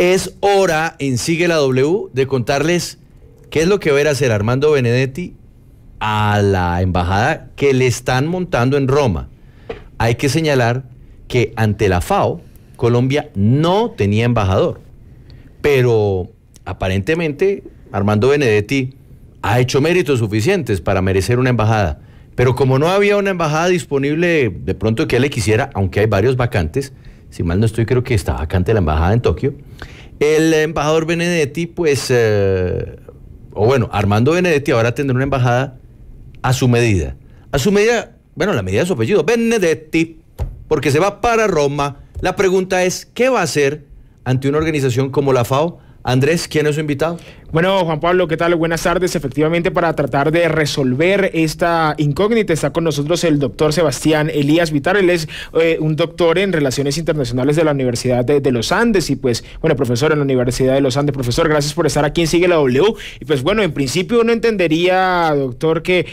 Es hora en Sigue la W de contarles qué es lo que va a ir a hacer Armando Benedetti a la embajada que le están montando en Roma. Hay que señalar que ante la FAO, Colombia no tenía embajador, pero aparentemente Armando Benedetti ha hecho méritos suficientes para merecer una embajada. Pero como no había una embajada disponible de pronto que él le quisiera, aunque hay varios vacantes, si mal no estoy, creo que está vacante la embajada en Tokio, el embajador Benedetti, Armando Benedetti ahora tendrá una embajada a su medida. A su medida, bueno, la medida de su apellido, Benedetti, porque se va para Roma. La pregunta es, ¿qué va a hacer ante una organización como la FAO? Andrés, ¿quién es su invitado? Bueno, Juan Pablo, ¿qué tal? Buenas tardes. Efectivamente, para tratar de resolver esta incógnita está con nosotros el doctor Sebastián Elías Vitar. Él es un doctor en Relaciones Internacionales de la Universidad de los Andes y profesor en la Universidad de los Andes. Profesor, gracias por estar aquí en Sigue la W. Y en principio uno entendería, doctor, que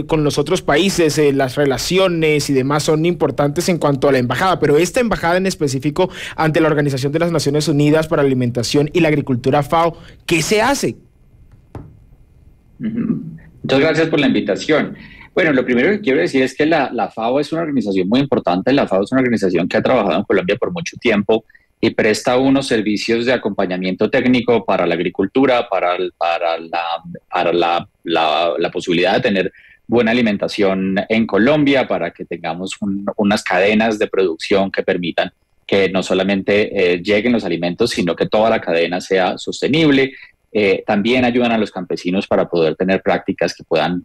con los otros países las relaciones y demás son importantes en cuanto a la embajada, pero esta embajada en específico ante la Organización de las Naciones Unidas para la Alimentación y la Agricultura, FAO, ¿qué se hace? Muchas gracias por la invitación. Bueno, lo primero que quiero decir es que la FAO es una organización muy importante. La FAO es una organización que ha trabajado en Colombia por mucho tiempo y presta unos servicios de acompañamiento técnico para la agricultura, para la posibilidad de tener buena alimentación en Colombia, para que tengamos unas cadenas de producción que permitan que no solamente lleguen los alimentos, sino que toda la cadena sea sostenible. También ayudan a los campesinos para poder tener prácticas que puedan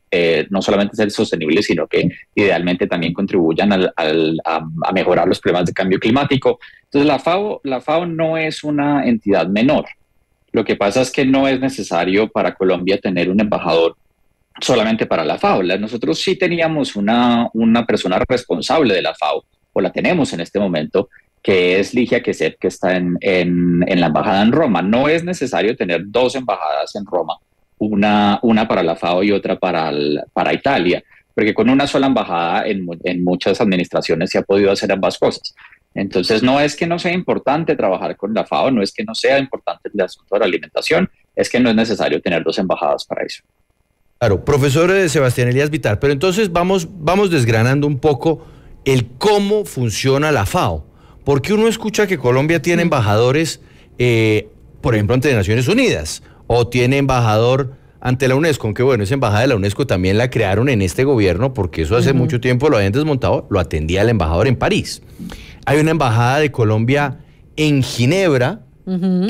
no solamente ser sostenibles, sino que idealmente también contribuyan a mejorar los problemas de cambio climático. Entonces la FAO no es una entidad menor. Lo que pasa es que no es necesario para Colombia tener un embajador solamente para la FAO. Nosotros sí teníamos una persona responsable de la FAO, o la tenemos en este momento, que es Ligia Queset, que está en la embajada en Roma. No es necesario tener dos embajadas en Roma, una para la FAO y otra para Italia, porque con una sola embajada en muchas administraciones se ha podido hacer ambas cosas. Entonces no es que no sea importante trabajar con la FAO, no es que no sea importante el asunto de la alimentación, es que no es necesario tener dos embajadas para eso. Claro, profesor Sebastián Elías Vitar, pero entonces vamos desgranando un poco el cómo funciona la FAO. Porque uno escucha que Colombia tiene embajadores, por ejemplo, ante Naciones Unidas, o tiene embajador ante la UNESCO, aunque esa embajada de la UNESCO también la crearon en este gobierno, porque eso hace mucho tiempo lo habían desmontado, lo atendía el embajador en París. Hay una embajada de Colombia en Ginebra,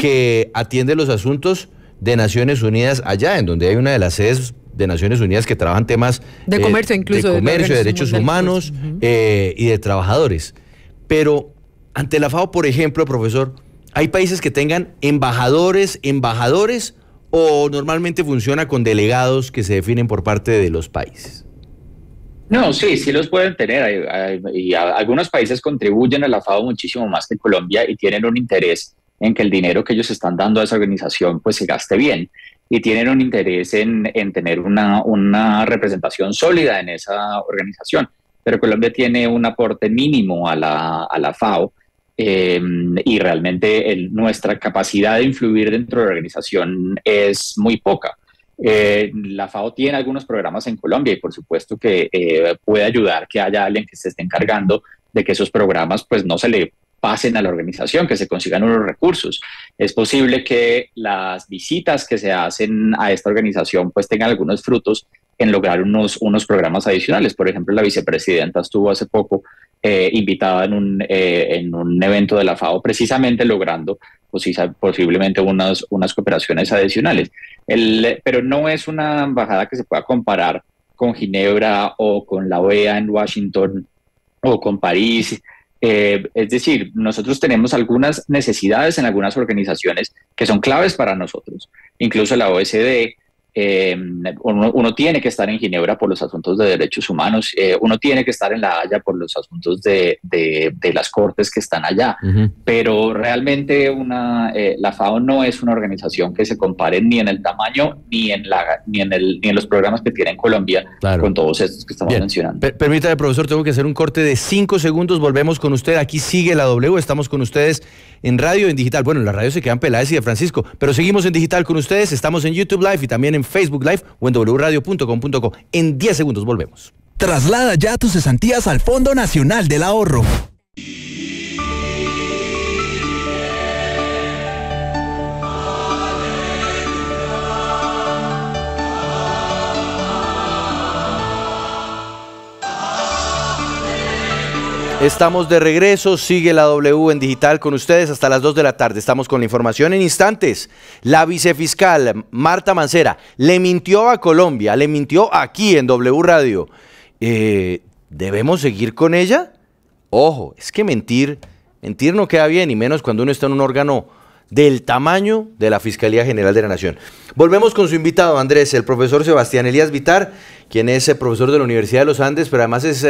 que atiende los asuntos de Naciones Unidas allá, en donde hay una de las sedes de Naciones Unidas que trabajan temas de comercio, incluso de comercio, de derechos humanos y de trabajadores. Pero ante la FAO, por ejemplo, profesor, ¿hay países que tengan embajadores, o normalmente funciona con delegados que se definen por parte de los países? No, sí los pueden tener. Algunos países contribuyen a la FAO muchísimo más que Colombia y tienen un interés en que el dinero que ellos están dando a esa organización pues se gaste bien, y tienen un interés en tener una representación sólida en esa organización. Pero Colombia tiene un aporte mínimo a la FAO, y realmente nuestra capacidad de influir dentro de la organización es muy poca. La FAO tiene algunos programas en Colombia y por supuesto que puede ayudar que haya alguien que se esté encargando de que esos programas pues no se le pasen a la organización, que se consigan unos recursos. Es posible que las visitas que se hacen a esta organización pues tengan algunos frutos en lograr unos programas adicionales. Por ejemplo, la vicepresidenta estuvo hace poco invitada en un evento de la FAO, precisamente logrando posiblemente unas cooperaciones adicionales. Pero no es una embajada que se pueda comparar con Ginebra o con la OEA en Washington o con París. Es decir, nosotros tenemos algunas necesidades en algunas organizaciones que son claves para nosotros. Incluso la OECD uno tiene que estar en Ginebra por los asuntos de derechos humanos, uno tiene que estar en La Haya por los asuntos de las cortes que están allá, pero realmente la FAO no es una organización que se compare ni en el tamaño ni en los programas que tiene en Colombia, claro, con todos estos que estamos mencionando. Permítame, profesor, tengo que hacer un corte de 5 segundos, volvemos con usted, aquí sigue la W, estamos con ustedes en radio, en digital, bueno, en la radio se quedan Peláez y de Francisco, pero seguimos en digital con ustedes, estamos en YouTube Live y también en Facebook Live o en wradio.com.co. En 10 segundos volvemos. Traslada ya tus cesantías al Fondo Nacional del Ahorro. Estamos de regreso, sigue la W en digital con ustedes hasta las 2 de la tarde. Estamos con la información en instantes. La vicefiscal Marta Mancera le mintió a Colombia, le mintió aquí en W Radio. ¿Debemos seguir con ella? Ojo, es que mentir no queda bien, y menos cuando uno está en un órgano del tamaño de la Fiscalía General de la Nación. Volvemos con su invitado, Andrés, el profesor Sebastián Elías Vitar, quien es profesor de la Universidad de los Andes, pero además es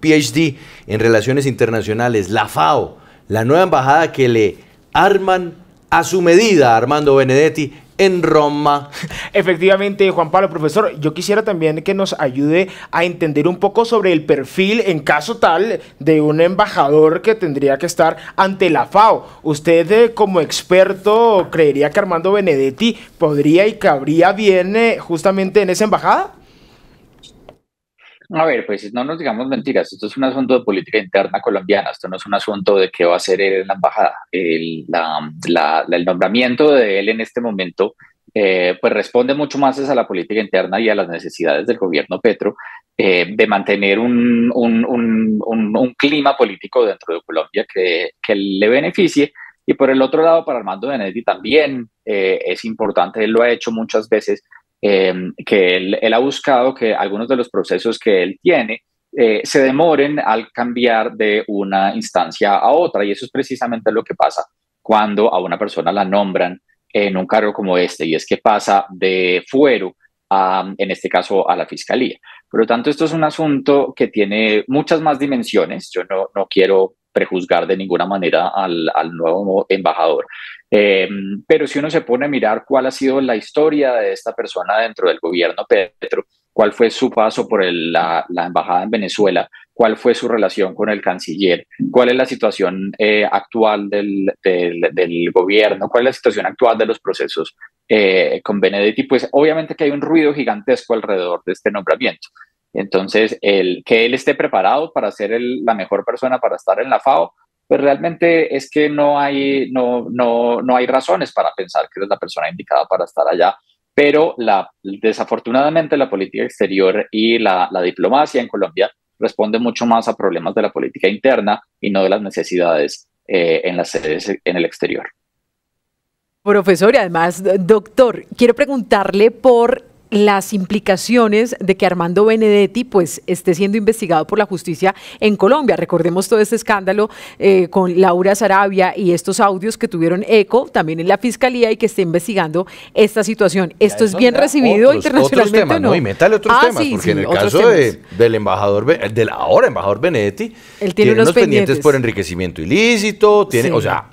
PhD en Relaciones Internacionales, la FAO, la nueva embajada que le arman a su medida a Armando Benedetti en Roma. Efectivamente, Juan Pablo, profesor, yo quisiera también que nos ayude a entender un poco sobre el perfil, en caso tal, de un embajador que tendría que estar ante la FAO. ¿Usted, como experto, creería que Armando Benedetti podría y cabría bien justamente en esa embajada? A ver, pues no nos digamos mentiras, esto es un asunto de política interna colombiana, esto no es un asunto de qué va a hacer él en la embajada. El nombramiento de él en este momento pues responde mucho más a la política interna y a las necesidades del gobierno Petro de mantener un clima político dentro de Colombia que le beneficie. Y por el otro lado, para Armando Benedetti también es importante, él lo ha hecho muchas veces, que él ha buscado que algunos de los procesos que él tiene se demoren al cambiar de una instancia a otra, y eso es precisamente lo que pasa cuando a una persona la nombran en un cargo como este, y es que pasa de fuero en este caso a la fiscalía. Por lo tanto, esto es un asunto que tiene muchas más dimensiones. Yo no quiero prejuzgar de ninguna manera al nuevo embajador. Pero si uno se pone a mirar cuál ha sido la historia de esta persona dentro del gobierno Petro, cuál fue su paso por la embajada en Venezuela, cuál fue su relación con el canciller, cuál es la situación actual del gobierno, cuál es la situación actual de los procesos con Benedetti, pues obviamente que hay un ruido gigantesco alrededor de este nombramiento. Entonces, que él esté preparado para ser la mejor persona para estar en la FAO, pues realmente es que no hay razones para pensar que es la persona indicada para estar allá, pero desafortunadamente la política exterior y la diplomacia en Colombia responde mucho más a problemas de la política interna y no de las necesidades en las sedes en el exterior. Profesor, y además, doctor, quiero preguntarle por las implicaciones de que Armando Benedetti pues esté siendo investigado por la justicia en Colombia. Recordemos todo este escándalo con Laura Sarabia y estos audios que tuvieron eco también en la fiscalía y que esté investigando esta situación. ¿Esto es bien recibido internacionalmente temas, o no? Y métale otros temas, sí, porque sí, en el caso del embajador, del ahora embajador Benedetti, él tiene unos pendientes por enriquecimiento ilícito, tiene, o sea,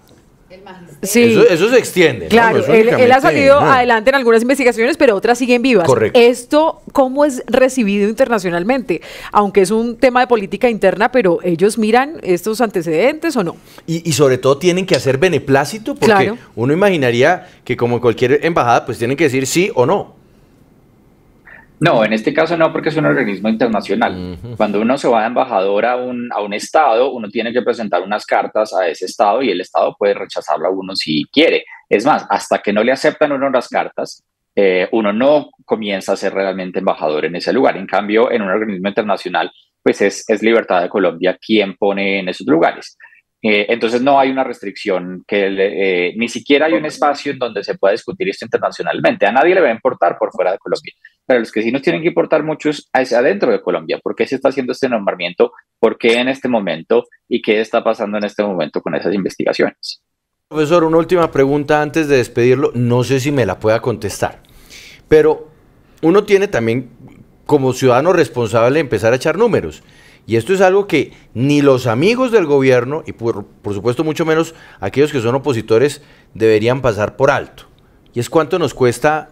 sí. Eso se extiende. Claro, ¿no? Él ha salido adelante en algunas investigaciones, pero otras siguen vivas. Correcto. ¿Esto cómo es recibido internacionalmente? Aunque es un tema de política interna, pero ¿ellos miran estos antecedentes o no? Y sobre todo tienen que hacer beneplácito, porque claro, uno imaginaría que como en cualquier embajada, pues tienen que decir sí o no. No, en este caso no, porque es un organismo internacional. Cuando uno se va de embajador a un estado, uno tiene que presentar unas cartas a ese estado y el estado puede rechazarlo a uno si quiere. Es más, hasta que no le aceptan uno las cartas, uno no comienza a ser realmente embajador en ese lugar. En cambio, en un organismo internacional, pues es Libertad de Colombia quien pone en esos lugares. Entonces no hay una restricción, ni siquiera hay un espacio en donde se pueda discutir esto internacionalmente. A nadie le va a importar por fuera de Colombia, pero los que sí nos tienen que importar mucho es adentro de Colombia. ¿Por qué se está haciendo este nombramiento? ¿Por qué en este momento? ¿Y qué está pasando en este momento con esas investigaciones? Profesor, una última pregunta antes de despedirlo. No sé si me la pueda contestar, Pero uno tiene también, como ciudadano responsable, empezar a echar números. Y esto es algo que ni los amigos del gobierno, y por supuesto mucho menos aquellos que son opositores, deberían pasar por alto. Y es cuánto nos cuesta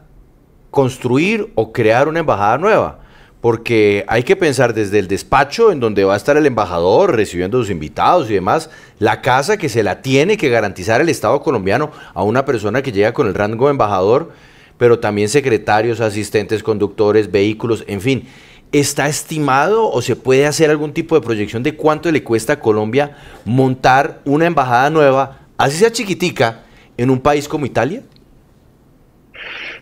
construir o crear una embajada nueva. Porque hay que pensar desde el despacho en donde va a estar el embajador recibiendo a sus invitados y demás, la casa que se la tiene que garantizar el Estado colombiano a una persona que llega con el rango de embajador, pero también secretarios, asistentes, conductores, vehículos, en fin. ¿Está estimado o se puede hacer algún tipo de proyección de cuánto le cuesta a Colombia montar una embajada nueva, así sea chiquitica, en un país como Italia?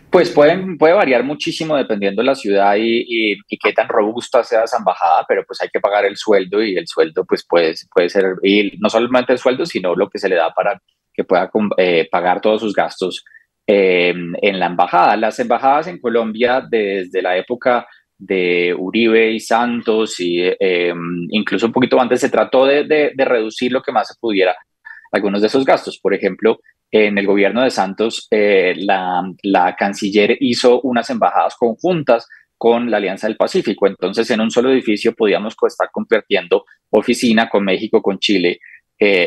Pues puede variar muchísimo dependiendo de la ciudad y qué tan robusta sea esa embajada, pero pues hay que pagar el sueldo y el sueldo pues puede ser, y no solamente el sueldo, sino lo que se le da para que pueda pagar todos sus gastos en la embajada. Las embajadas en Colombia desde la época de Uribe y Santos y incluso un poquito antes se trató de reducir lo que más se pudiera algunos de esos gastos. Por ejemplo, en el gobierno de Santos, la canciller hizo unas embajadas conjuntas con la Alianza del Pacífico. Entonces, en un solo edificio podíamos estar compartiendo oficina con México, con Chile,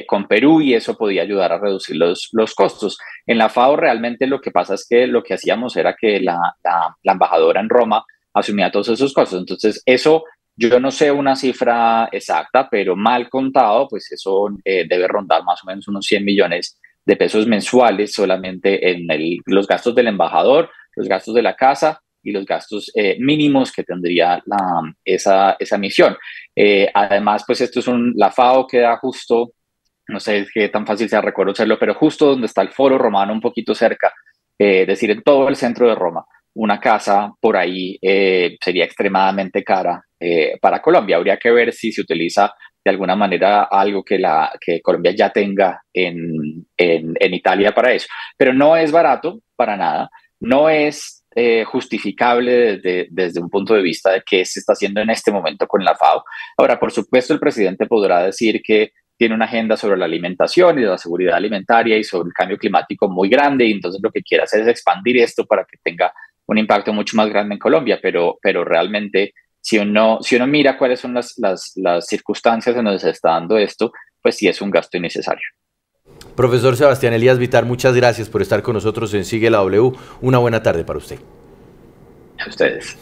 con Perú, y eso podía ayudar a reducir los costos. En la FAO realmente lo que pasa es que lo que hacíamos era que la embajadora en Roma asumía todos esos costos. Entonces, eso yo no sé una cifra exacta, pero mal contado, pues eso debe rondar más o menos unos 100 millones de pesos mensuales solamente en los gastos del embajador, los gastos de la casa y los gastos mínimos que tendría esa misión. Además, pues esto es la FAO queda justo, no sé qué tan fácil sea reconocerlo, pero justo donde está el Foro Romano, un poquito cerca, es decir, en todo el centro de Roma. Una casa por ahí sería extremadamente cara para Colombia. Habría que ver si se utiliza de alguna manera algo que Colombia ya tenga en Italia para eso. Pero no es barato para nada, no es justificable desde un punto de vista de qué se está haciendo en este momento con la FAO. Ahora, por supuesto, el presidente podrá decir que tiene una agenda sobre la alimentación y la seguridad alimentaria y sobre el cambio climático muy grande, y entonces lo que quiere hacer es expandir esto para que tenga un impacto mucho más grande en Colombia, pero realmente si uno mira cuáles son las circunstancias en donde se está dando esto, pues sí es un gasto innecesario. Profesor Sebastián Elías Vittar, muchas gracias por estar con nosotros en Sigue la W. Una buena tarde para usted. A ustedes.